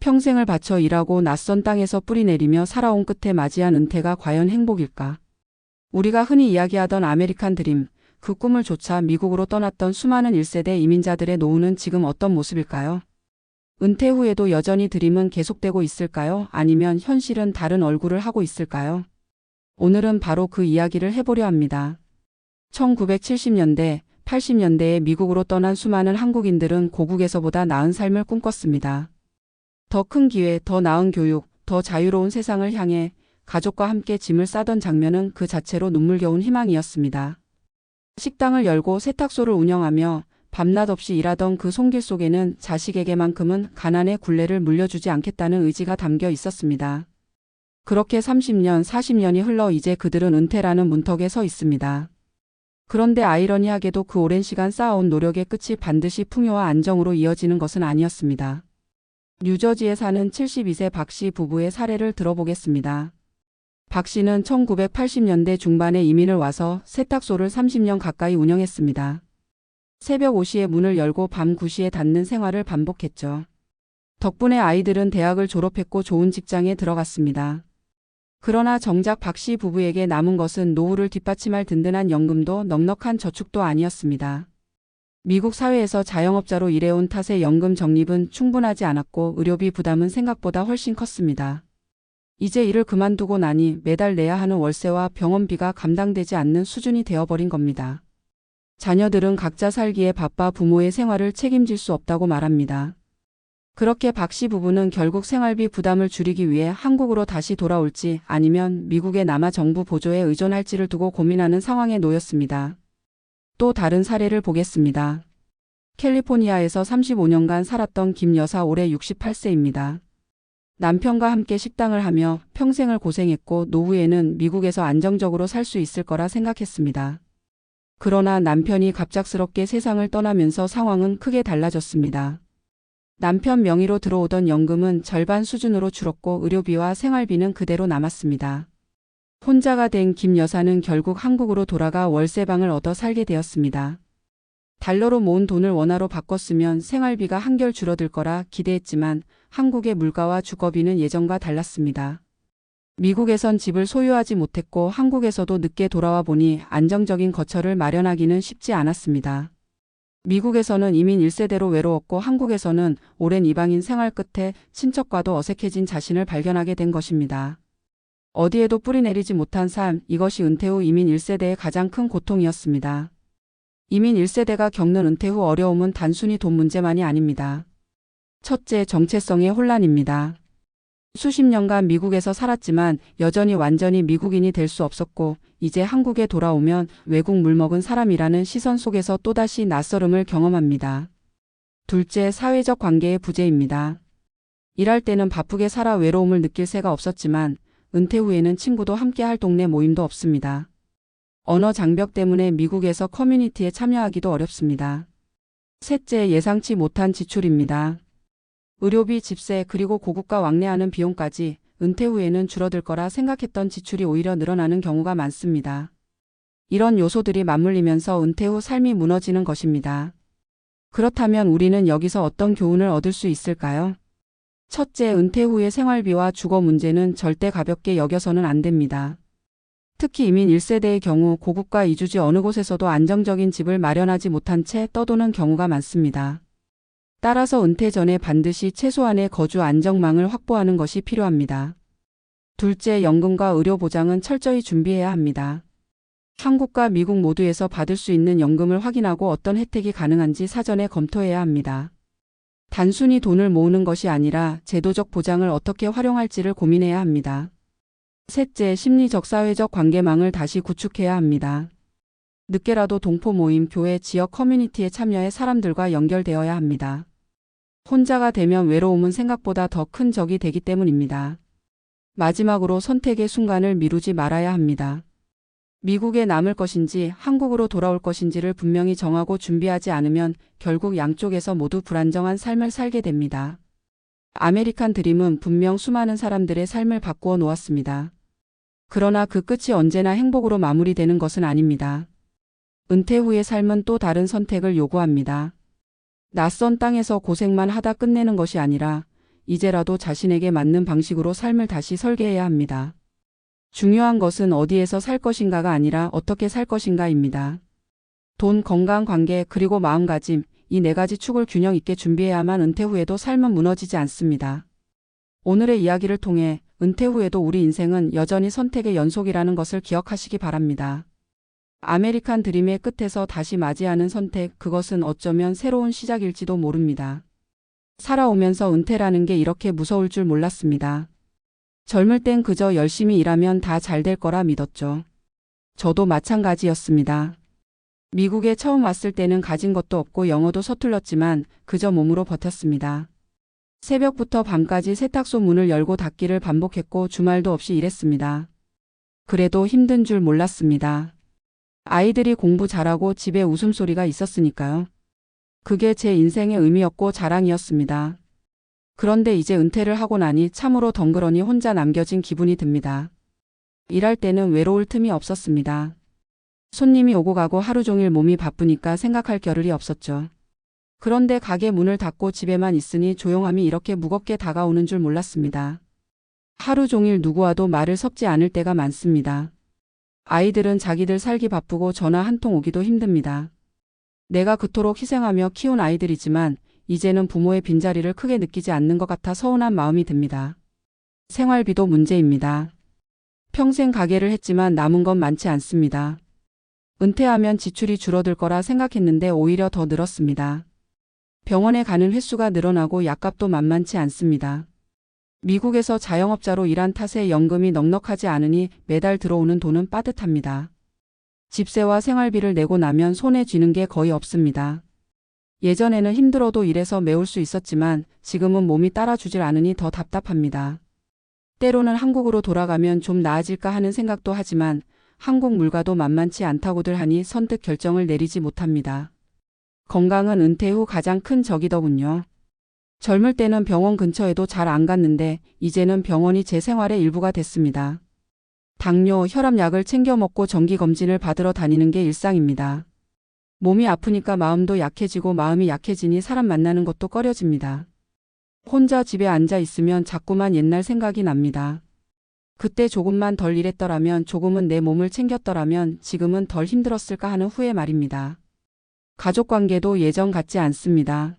평생을 바쳐 일하고 낯선 땅에서 뿌리내리며 살아온 끝에 맞이한 은퇴가 과연 행복일까? 우리가 흔히 이야기하던 아메리칸 드림, 그 꿈을 좇아 미국으로 떠났던 수많은 1세대 이민자들의 노후는 지금 어떤 모습일까요? 은퇴 후에도 여전히 드림은 계속되고 있을까요? 아니면 현실은 다른 얼굴을 하고 있을까요? 오늘은 바로 그 이야기를 해보려 합니다. 1970년대, 80년대에 미국으로 떠난 수많은 한국인들은 고국에서보다 나은 삶을 꿈꿨습니다. 더 큰 기회, 더 나은 교육, 더 자유로운 세상을 향해 가족과 함께 짐을 싸던 장면은 그 자체로 눈물겨운 희망이었습니다. 식당을 열고 세탁소를 운영하며 밤낮 없이 일하던 그 손길 속에는 자식에게만큼은 가난의 굴레를 물려주지 않겠다는 의지가 담겨 있었습니다. 그렇게 30년, 40년이 흘러 이제 그들은 은퇴라는 문턱에 서 있습니다. 그런데 아이러니하게도 그 오랜 시간 쌓아온 노력의 끝이 반드시 풍요와 안정으로 이어지는 것은 아니었습니다. 뉴저지에 사는 72세 박 씨 부부의 사례를 들어보겠습니다. 박 씨는 1980년대 중반에 이민을 와서 세탁소를 30년 가까이 운영했습니다. 새벽 5시에 문을 열고 밤 9시에 닫는 생활을 반복했죠. 덕분에 아이들은 대학을 졸업했고 좋은 직장에 들어갔습니다. 그러나 정작 박 씨 부부에게 남은 것은 노후를 뒷받침할 든든한 연금도 넉넉한 저축도 아니었습니다. 미국 사회에서 자영업자로 일해온 탓에 연금 적립은 충분하지 않았고 의료비 부담은 생각보다 훨씬 컸습니다. 이제 일을 그만두고 나니 매달 내야 하는 월세와 병원비가 감당되지 않는 수준이 되어버린 겁니다. 자녀들은 각자 살기에 바빠 부모의 생활을 책임질 수 없다고 말합니다. 그렇게 박 씨 부부는 결국 생활비 부담을 줄이기 위해 한국으로 다시 돌아올지 아니면 미국에 남아 정부 보조에 의존할지를 두고 고민하는 상황에 놓였습니다. 또 다른 사례를 보겠습니다. 캘리포니아에서 35년간 살았던 김 여사 올해 68세입니다. 남편과 함께 식당을 하며 평생을 고생했고 노후에는 미국에서 안정적으로 살 수 있을 거라 생각했습니다. 그러나 남편이 갑작스럽게 세상을 떠나면서 상황은 크게 달라졌습니다. 남편 명의로 들어오던 연금은 절반 수준으로 줄었고 의료비와 생활비는 그대로 남았습니다. 혼자가 된 김 여사는 결국 한국으로 돌아가 월세방을 얻어 살게 되었습니다. 달러로 모은 돈을 원화로 바꿨으면 생활비가 한결 줄어들 거라 기대했지만 한국의 물가와 주거비는 예전과 달랐습니다. 미국에선 집을 소유하지 못했고 한국에서도 늦게 돌아와 보니 안정적인 거처를 마련하기는 쉽지 않았습니다. 미국에서는 이민 1세대로 외로웠고 한국에서는 오랜 이방인 생활 끝에 친척과도 어색해진 자신을 발견하게 된 것입니다. 어디에도 뿌리내리지 못한 삶, 이것이 은퇴 후 이민 1세대의 가장 큰 고통이었습니다. 이민 1세대가 겪는 은퇴 후 어려움은 단순히 돈 문제만이 아닙니다. 첫째, 정체성의 혼란입니다. 수십 년간 미국에서 살았지만 여전히 완전히 미국인이 될 수 없었고 이제 한국에 돌아오면 외국 물먹은 사람이라는 시선 속에서 또다시 낯설음을 경험합니다. 둘째, 사회적 관계의 부재입니다. 일할 때는 바쁘게 살아 외로움을 느낄 새가 없었지만 은퇴 후에는 친구도 함께 할 동네 모임도 없습니다. 언어 장벽 때문에 미국에서 커뮤니티에 참여하기도 어렵습니다. 셋째, 예상치 못한 지출입니다. 의료비, 집세, 그리고 고국과 왕래하는 비용까지 은퇴 후에는 줄어들 거라 생각했던 지출이 오히려 늘어나는 경우가 많습니다. 이런 요소들이 맞물리면서 은퇴 후 삶이 무너지는 것입니다. 그렇다면 우리는 여기서 어떤 교훈을 얻을 수 있을까요? 첫째, 은퇴 후의 생활비와 주거 문제는 절대 가볍게 여겨서는 안 됩니다. 특히 이민 1세대의 경우 고국과 이주지 어느 곳에서도 안정적인 집을 마련하지 못한 채 떠도는 경우가 많습니다. 따라서 은퇴 전에 반드시 최소한의 거주 안정망을 확보하는 것이 필요합니다. 둘째, 연금과 의료 보장은 철저히 준비해야 합니다. 한국과 미국 모두에서 받을 수 있는 연금을 확인하고 어떤 혜택이 가능한지 사전에 검토해야 합니다. 단순히 돈을 모으는 것이 아니라 제도적 보장을 어떻게 활용할지를 고민해야 합니다. 셋째, 심리적 사회적 관계망을 다시 구축해야 합니다. 늦게라도 동포 모임, 교회, 지역 커뮤니티에 참여해 사람들과 연결되어야 합니다. 혼자가 되면 외로움은 생각보다 더 큰 적이 되기 때문입니다. 마지막으로 선택의 순간을 미루지 말아야 합니다. 미국에 남을 것인지 한국으로 돌아올 것인지를 분명히 정하고 준비하지 않으면 결국 양쪽에서 모두 불안정한 삶을 살게 됩니다. 아메리칸 드림은 분명 수많은 사람들의 삶을 바꾸어 놓았습니다. 그러나 그 끝이 언제나 행복으로 마무리되는 것은 아닙니다. 은퇴 후의 삶은 또 다른 선택을 요구합니다. 낯선 땅에서 고생만 하다 끝내는 것이 아니라 이제라도 자신에게 맞는 방식으로 삶을 다시 설계해야 합니다. 중요한 것은 어디에서 살 것인가가 아니라 어떻게 살 것인가입니다. 돈, 건강, 관계, 그리고 마음가짐, 이 네 가지 축을 균형 있게 준비해야만 은퇴 후에도 삶은 무너지지 않습니다. 오늘의 이야기를 통해 은퇴 후에도 우리 인생은 여전히 선택의 연속이라는 것을 기억하시기 바랍니다. 아메리칸 드림의 끝에서 다시 맞이하는 선택, 그것은 어쩌면 새로운 시작일지도 모릅니다. 살아오면서 은퇴라는 게 이렇게 무서울 줄 몰랐습니다. 젊을 땐 그저 열심히 일하면 다 잘 될 거라 믿었죠. 저도 마찬가지였습니다. 미국에 처음 왔을 때는 가진 것도 없고 영어도 서툴렀지만 그저 몸으로 버텼습니다. 새벽부터 밤까지 세탁소 문을 열고 닫기를 반복했고 주말도 없이 일했습니다. 그래도 힘든 줄 몰랐습니다. 아이들이 공부 잘하고 집에 웃음소리가 있었으니까요. 그게 제 인생의 의미였고 자랑이었습니다. 그런데 이제 은퇴를 하고 나니 참으로 덩그러니 혼자 남겨진 기분이 듭니다. 일할 때는 외로울 틈이 없었습니다. 손님이 오고 가고 하루 종일 몸이 바쁘니까 생각할 겨를이 없었죠. 그런데 가게 문을 닫고 집에만 있으니 조용함이 이렇게 무겁게 다가오는 줄 몰랐습니다. 하루 종일 누구와도 말을 섞지 않을 때가 많습니다. 아이들은 자기들 살기 바쁘고 전화 한 통 오기도 힘듭니다. 내가 그토록 희생하며 키운 아이들이지만 이제는 부모의 빈자리를 크게 느끼지 않는 것 같아 서운한 마음이 듭니다. 생활비도 문제입니다. 평생 가게를 했지만 남은 건 많지 않습니다. 은퇴하면 지출이 줄어들 거라 생각했는데 오히려 더 늘었습니다. 병원에 가는 횟수가 늘어나고 약값도 만만치 않습니다. 미국에서 자영업자로 일한 탓에 연금이 넉넉하지 않으니 매달 들어오는 돈은 빠듯합니다. 집세와 생활비를 내고 나면 손에 쥐는 게 거의 없습니다. 예전에는 힘들어도 일해서 메울 수 있었지만 지금은 몸이 따라주질 않으니 더 답답합니다. 때로는 한국으로 돌아가면 좀 나아질까 하는 생각도 하지만 한국 물가도 만만치 않다고들 하니 선뜻 결정을 내리지 못합니다. 건강은 은퇴 후 가장 큰 적이더군요. 젊을 때는 병원 근처에도 잘 안 갔는데 이제는 병원이 제 생활의 일부가 됐습니다. 당뇨, 혈압약을 챙겨 먹고 정기검진을 받으러 다니는 게 일상입니다. 몸이 아프니까 마음도 약해지고 마음이 약해지니 사람 만나는 것도 꺼려집니다. 혼자 집에 앉아 있으면 자꾸만 옛날 생각이 납니다. 그때 조금만 덜 일했더라면, 조금은 내 몸을 챙겼더라면 지금은 덜 힘들었을까 하는 후회 말입니다. 가족관계도 예전 같지 않습니다.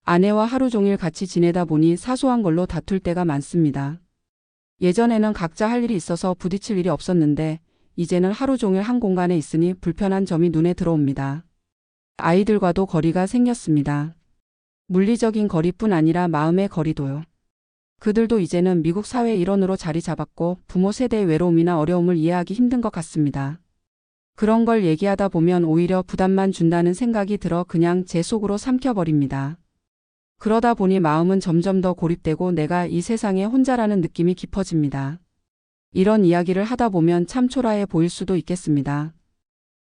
아내와 하루 종일 같이 지내다 보니 사소한 걸로 다툴 때가 많습니다. 예전에는 각자 할 일이 있어서 부딪힐 일이 없었는데 이제는 하루 종일 한 공간에 있으니 불편한 점이 눈에 들어옵니다. 아이들과도 거리가 생겼습니다. 물리적인 거리뿐 아니라 마음의 거리도요. 그들도 이제는 미국 사회 일원으로 자리 잡았고 부모 세대의 외로움이나 어려움을 이해하기 힘든 것 같습니다. 그런 걸 얘기하다 보면 오히려 부담만 준다는 생각이 들어 그냥 제 속으로 삼켜버립니다. 그러다 보니 마음은 점점 더 고립되고 내가 이 세상에 혼자라는 느낌이 깊어집니다. 이런 이야기를 하다 보면 참 초라해 보일 수도 있겠습니다.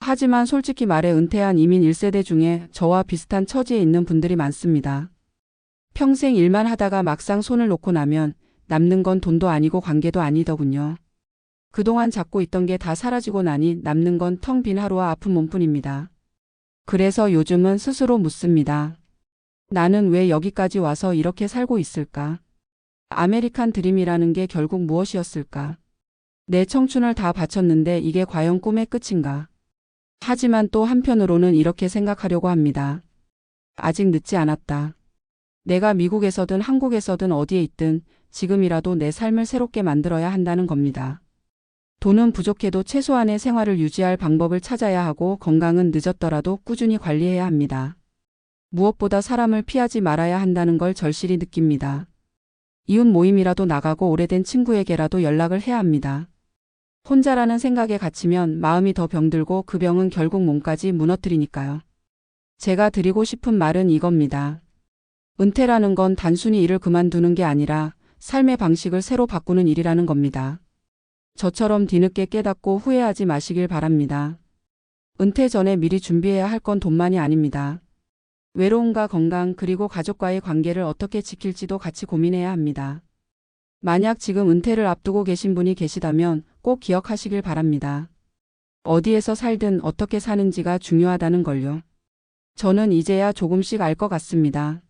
하지만 솔직히 말해 은퇴한 이민 1세대 중에 저와 비슷한 처지에 있는 분들이 많습니다. 평생 일만 하다가 막상 손을 놓고 나면 남는 건 돈도 아니고 관계도 아니더군요. 그동안 잡고 있던 게 다 사라지고 나니 남는 건 텅 빈 하루와 아픈 몸뿐입니다. 그래서 요즘은 스스로 묻습니다. 나는 왜 여기까지 와서 이렇게 살고 있을까? 아메리칸 드림이라는 게 결국 무엇이었을까? 내 청춘을 다 바쳤는데 이게 과연 꿈의 끝인가? 하지만 또 한편으로는 이렇게 생각하려고 합니다. 아직 늦지 않았다. 내가 미국에서든 한국에서든 어디에 있든 지금이라도 내 삶을 새롭게 만들어야 한다는 겁니다. 돈은 부족해도 최소한의 생활을 유지할 방법을 찾아야 하고 건강은 늦었더라도 꾸준히 관리해야 합니다. 무엇보다 사람을 피하지 말아야 한다는 걸 절실히 느낍니다. 이웃 모임이라도 나가고 오래된 친구에게라도 연락을 해야 합니다. 혼자라는 생각에 갇히면 마음이 더 병들고 그 병은 결국 몸까지 무너뜨리니까요. 제가 드리고 싶은 말은 이겁니다. 은퇴라는 건 단순히 일을 그만두는 게 아니라 삶의 방식을 새로 바꾸는 일이라는 겁니다. 저처럼 뒤늦게 깨닫고 후회하지 마시길 바랍니다. 은퇴 전에 미리 준비해야 할 건 돈만이 아닙니다. 외로움과 건강 그리고 가족과의 관계를 어떻게 지킬지도 같이 고민해야 합니다. 만약 지금 은퇴를 앞두고 계신 분이 계시다면 꼭 기억하시길 바랍니다. 어디에서 살든 어떻게 사는지가 중요하다는 걸요. 저는 이제야 조금씩 알 것 같습니다.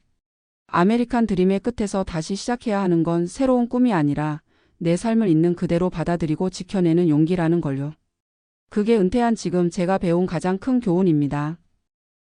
아메리칸 드림의 끝에서 다시 시작해야 하는 건 새로운 꿈이 아니라 내 삶을 있는 그대로 받아들이고 지켜내는 용기라는 걸요. 그게 은퇴한 지금 제가 배운 가장 큰 교훈입니다.